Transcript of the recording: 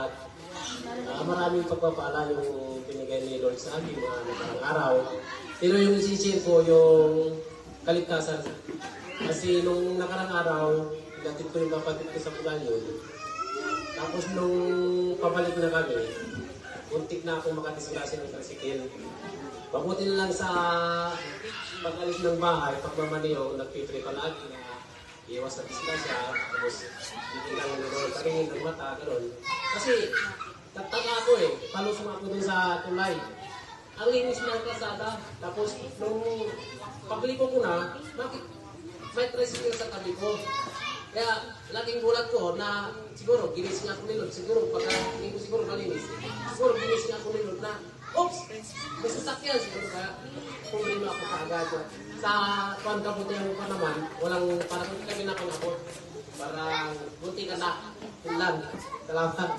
at maraming pagpapala yung binigay ni Lord sa akin mga nakarang araw. Pero yung isishare ko yung kaligtasan. Kasi nung nakarang araw, natin ko yung kapatid ko sa Pugalyon. Tapos nung pabalik na kami, muntik na akong makadisgrasya ng tricycle. Mabuti na lang sa pag-alis ng bahay, pagmamaniyo, nagpipre palagi na iwas sa disgrasya, tapos hindi lang taringin ng mata, gano'n. Kasi nagtaka ako palusong ako dun sa tulay. Ang linis ng kalsada, tapos nung pagliko ko na, bakit may tricycle sa tabi ko? Kaya laging gulat ko na siguro ginising ako ni Lord, siguro pagka hindi ko siguro malinis, siguro ginising ako ni Lord na, oops! May sasakyan siguro kaya problema ako kaagad. Sa pangkabutihan pa naman, walang parang hindi kami nakanapot. Parang bunti ka na. Yun lang. Salamat.